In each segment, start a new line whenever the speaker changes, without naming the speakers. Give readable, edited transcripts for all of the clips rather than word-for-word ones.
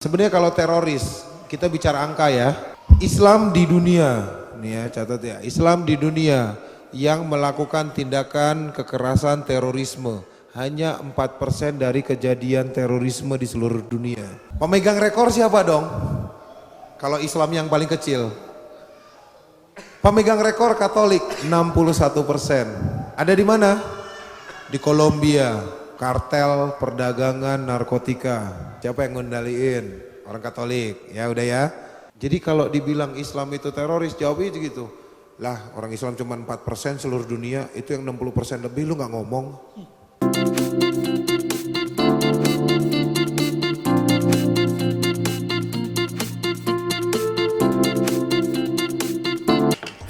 Sebenarnya kalau teroris, kita bicara angka ya. Islam di dunia, nih ya catat ya. Islam di dunia yang melakukan tindakan kekerasan terorisme hanya 4% dari kejadian terorisme di seluruh dunia. Pemegang rekor siapa dong? Kalau Islam yang paling kecil. Pemegang rekor Katolik 61%. Ada di mana? Di Kolombia. Kartel perdagangan narkotika. Siapa yang ngendaliin? Orang Katolik. Ya udah ya. Jadi kalau dibilang Islam itu teroris, jawabnya gitu. Lah orang Islam cuma 4% seluruh dunia, itu yang 60% lebih lu nggak ngomong.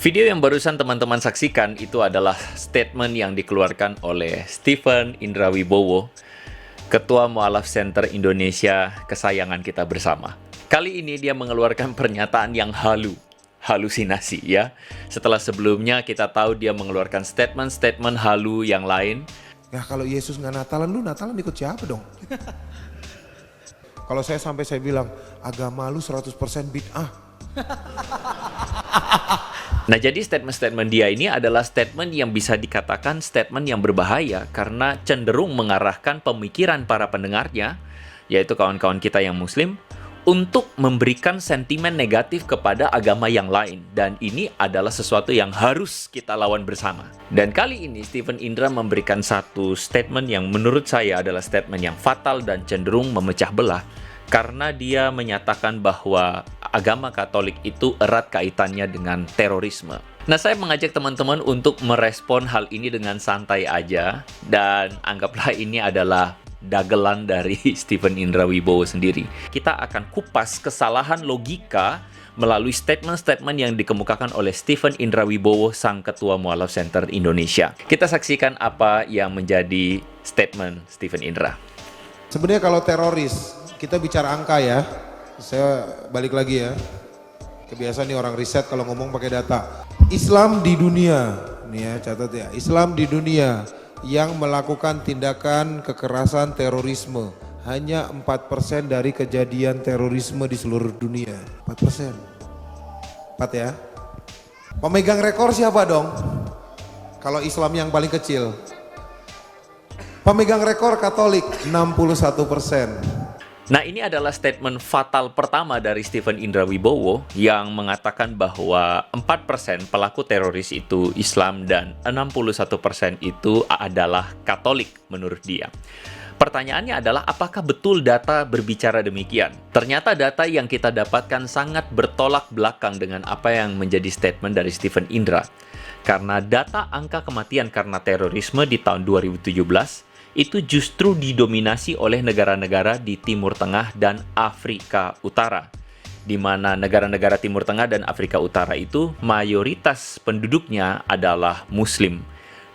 Video yang barusan teman-teman saksikan itu adalah statement yang dikeluarkan oleh Stephen Indra Wibowo, Ketua Mu'alaf Center Indonesia kesayangan kita bersama. Kali ini dia mengeluarkan pernyataan yang halusinasi ya. Setelah sebelumnya kita tahu dia mengeluarkan statement-statement halu yang lain.
Ya kalau Yesus nggak Natalan, lu Natalan ikut siapa dong? Kalau saya bilang, agama lu 100% bid'ah.
Nah, jadi statement-statement dia ini adalah statement yang bisa dikatakan statement yang berbahaya karena cenderung mengarahkan pemikiran para pendengarnya, yaitu kawan-kawan kita yang muslim, untuk memberikan sentimen negatif kepada agama yang lain. Dan ini adalah sesuatu yang harus kita lawan bersama. Dan kali ini Stephen Indra memberikan satu statement yang menurut saya adalah statement yang fatal dan cenderung memecah belah. Karena dia menyatakan bahwa agama Katolik itu erat kaitannya dengan terorisme. Nah, saya mengajak teman-teman untuk merespon hal ini dengan santai aja. Dan anggaplah ini adalah dagelan dari Stephen Indra Wibowo sendiri. Kita akan kupas kesalahan logika melalui statement-statement yang dikemukakan oleh Stephen Indra Wibowo, sang Ketua Mu'alaf Center Indonesia. Kita saksikan apa yang menjadi statement Stephen Indra.
Sebenarnya kalau teroris, kita bicara angka ya. Saya balik lagi ya. Kebiasaan nih orang riset kalau ngomong pakai data. Islam di dunia, nih ya catat ya. Islam di dunia yang melakukan tindakan kekerasan terorisme hanya 4% dari kejadian terorisme di seluruh dunia. 4%. 4 ya. Pemegang rekor siapa dong? Kalau Islam yang paling kecil. Pemegang rekor Katolik 61%.
Nah, ini adalah statement fatal pertama dari Stephen Indra Wibowo yang mengatakan bahwa 4% pelaku teroris itu Islam dan 61% itu adalah Katolik menurut dia. Pertanyaannya adalah apakah betul data berbicara demikian? Ternyata data yang kita dapatkan sangat bertolak belakang dengan apa yang menjadi statement dari Stephen Indra. Karena data angka kematian karena terorisme di tahun 2017 itu justru didominasi oleh negara-negara di Timur Tengah dan Afrika Utara. Di mana negara-negara Timur Tengah dan Afrika Utara itu mayoritas penduduknya adalah Muslim.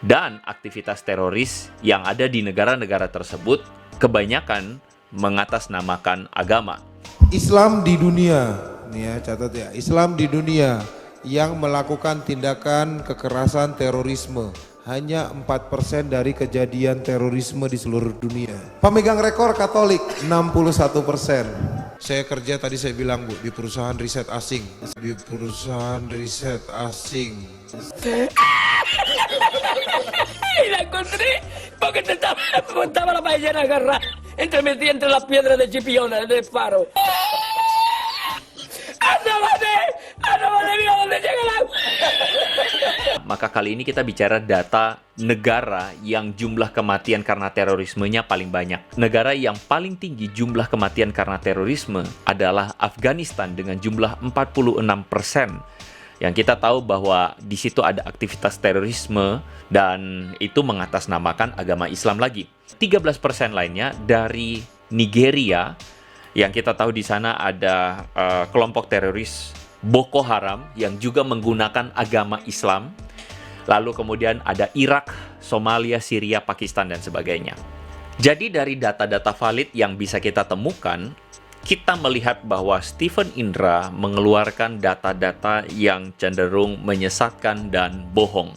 Dan aktivitas teroris yang ada di negara-negara tersebut kebanyakan mengatasnamakan agama.
Islam di dunia, nih ya catat ya. Islam di dunia yang melakukan tindakan kekerasan terorisme hanya 4% dari kejadian terorisme di seluruh dunia. Pemegang rekor Katolik 61%. Saya kerja tadi saya bilang Bu di perusahaan riset asing. Di perusahaan riset asing.
La encontré porque estaba la ballena agarrada metida entre las piedras de Chipiona, del faro. ¡Ándale, mira dónde llega el agua!
Maka kali ini kita bicara data negara yang jumlah kematian karena terorismenya paling banyak. Negara yang paling tinggi jumlah kematian karena terorisme adalah Afghanistan dengan jumlah 46%. Yang kita tahu bahwa di situ ada aktivitas terorisme dan itu mengatasnamakan agama Islam lagi. 13% lainnya dari Nigeria, yang kita tahu di sana ada kelompok teroris Boko Haram yang juga menggunakan agama Islam. Lalu kemudian ada Irak, Somalia, Syria, Pakistan, dan sebagainya. Jadi dari data-data valid yang bisa kita temukan, kita melihat bahwa Stephen Indra mengeluarkan data-data yang cenderung menyesatkan dan bohong.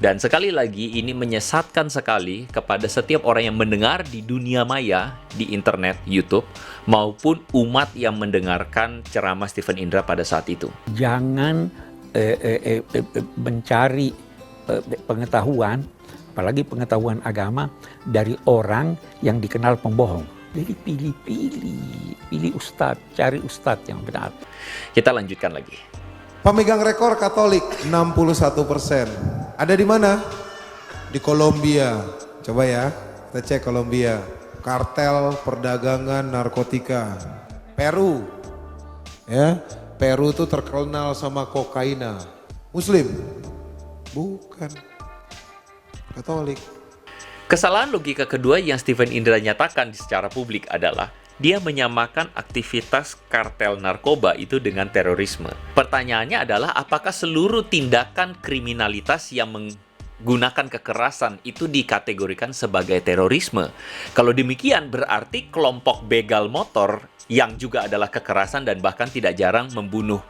Dan sekali lagi, ini menyesatkan sekali kepada setiap orang yang mendengar di dunia maya, di internet, YouTube, maupun umat yang mendengarkan ceramah Stephen Indra pada saat itu.
Jangan mencari pengetahuan, apalagi pengetahuan agama, dari orang yang dikenal pembohong. Jadi pilih ustadz, cari ustadz yang benar.
Kita lanjutkan lagi.
Pemegang rekor Katolik 61%. Ada di mana? Di Kolombia. Coba ya, kita cek Kolombia. Kartel perdagangan narkotika. Peru. Ya, Peru itu terkenal sama kokaina. Muslim? Bukan. Katolik.
Kesalahan logika kedua yang Stephen Indra nyatakan secara publik adalah dia menyamakan aktivitas kartel narkoba itu dengan terorisme. Pertanyaannya adalah apakah seluruh tindakan kriminalitas yang menggunakan kekerasan itu dikategorikan sebagai terorisme? Kalau demikian berarti kelompok begal motor yang juga adalah kekerasan dan bahkan tidak jarang membunuh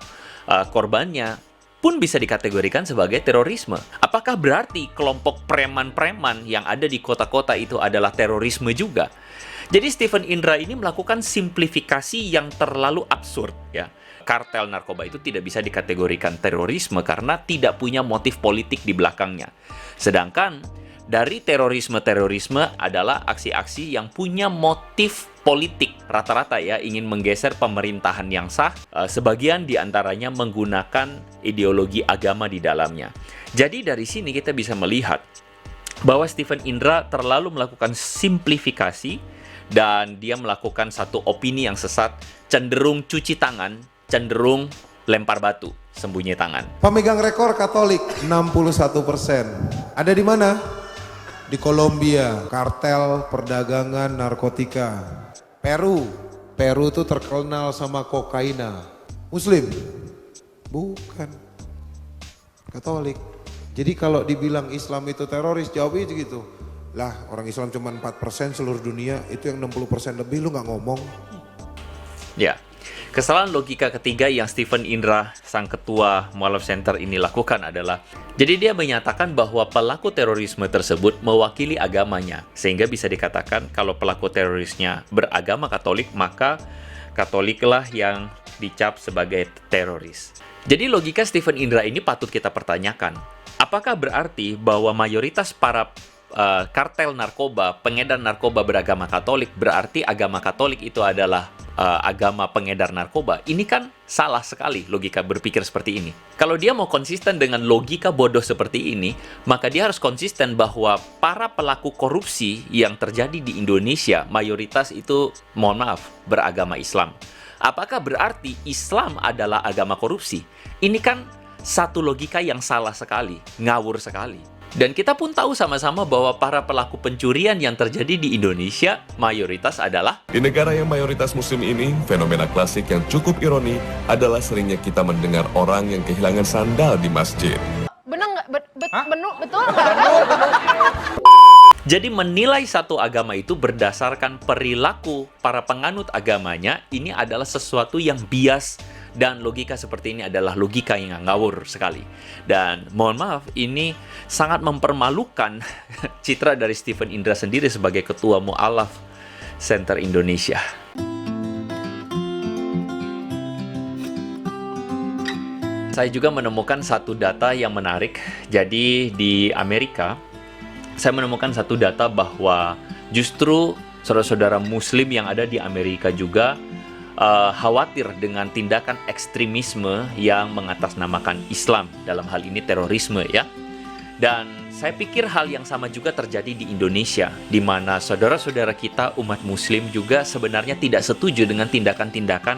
korbannya pun bisa dikategorikan sebagai terorisme. Apakah berarti kelompok preman-preman yang ada di kota-kota itu adalah terorisme juga? Jadi Stephen Indra ini melakukan simplifikasi yang terlalu absurd ya. Kartel narkoba itu tidak bisa dikategorikan terorisme karena tidak punya motif politik di belakangnya. Sedangkan dari terorisme adalah aksi-aksi yang punya motif politik. Rata-rata ya ingin menggeser pemerintahan yang sah, sebagian diantaranya menggunakan ideologi agama di dalamnya. Jadi dari sini kita bisa melihat bahwa Stephen Indra terlalu melakukan simplifikasi dan dia melakukan satu opini yang sesat, cenderung cuci tangan, cenderung lempar batu, sembunyi tangan.
Pemegang rekor Katolik 61%. Ada di mana? Di Kolombia. Kartel perdagangan narkotika. Peru. Peru itu terkenal sama kokaina. Muslim? Bukan. Katolik. Jadi kalau dibilang Islam itu teroris, jawabnya gitu. Lah orang Islam cuma 4% seluruh dunia, itu yang 60% lebih lu nggak ngomong.
Ya, kesalahan logika ketiga yang Stephen Indra, sang ketua Mualaf Center ini lakukan adalah, jadi dia menyatakan bahwa pelaku terorisme tersebut mewakili agamanya, sehingga bisa dikatakan kalau pelaku terorisnya beragama Katolik, maka Katoliklah yang dicap sebagai teroris. Jadi logika Stephen Indra ini patut kita pertanyakan. Apakah berarti bahwa mayoritas para kartel narkoba, pengedar narkoba beragama Katolik, berarti agama Katolik itu adalah agama pengedar narkoba? Ini kan salah sekali logika berpikir seperti ini. Kalau dia mau konsisten dengan logika bodoh seperti ini, maka dia harus konsisten bahwa para pelaku korupsi yang terjadi di Indonesia, mayoritas itu, mohon maaf, beragama Islam. Apakah berarti Islam adalah agama korupsi? Ini kan satu logika yang salah sekali, ngawur sekali. Dan kita pun tahu sama-sama bahwa para pelaku pencurian yang terjadi di Indonesia mayoritas adalah
di negara yang mayoritas muslim ini, fenomena klasik yang cukup ironi adalah seringnya kita mendengar orang yang kehilangan sandal di masjid.
Bener nggak? Betul nggak?
Jadi menilai satu agama itu berdasarkan perilaku para penganut agamanya, ini adalah sesuatu yang bias. Dan logika seperti ini adalah logika yang ngawur sekali. Dan mohon maaf, ini sangat mempermalukan citra dari Stephen Indra sendiri sebagai Ketua Mu'alaf Center Indonesia. Saya juga menemukan satu data yang menarik. Jadi di Amerika, saya menemukan satu data bahwa justru saudara-saudara Muslim yang ada di Amerika juga khawatir dengan tindakan ekstremisme yang mengatasnamakan Islam, dalam hal ini terorisme ya. Dan saya pikir hal yang sama juga terjadi di Indonesia, di mana saudara-saudara kita umat Muslim juga sebenarnya tidak setuju dengan tindakan-tindakan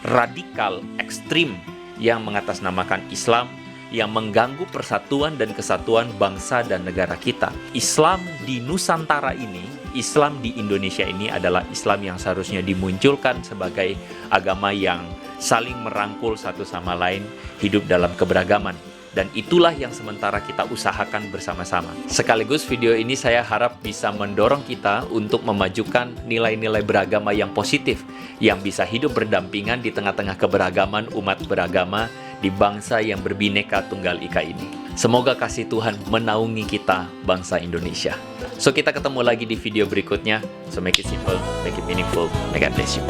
radikal ekstrim yang mengatasnamakan Islam, yang mengganggu persatuan dan kesatuan bangsa dan negara kita. Islam di Nusantara ini, Islam di Indonesia ini adalah Islam yang seharusnya dimunculkan sebagai agama yang saling merangkul satu sama lain, hidup dalam keberagaman. Dan itulah yang sementara kita usahakan bersama-sama. Sekaligus video ini saya harap bisa mendorong kita untuk memajukan nilai-nilai beragama yang positif, yang bisa hidup berdampingan di tengah-tengah keberagaman umat beragama di bangsa yang berbineka tunggal ika ini. Semoga kasih Tuhan menaungi kita, bangsa Indonesia. So, kita ketemu lagi di video berikutnya. So, make it simple, make it meaningful. May God bless you.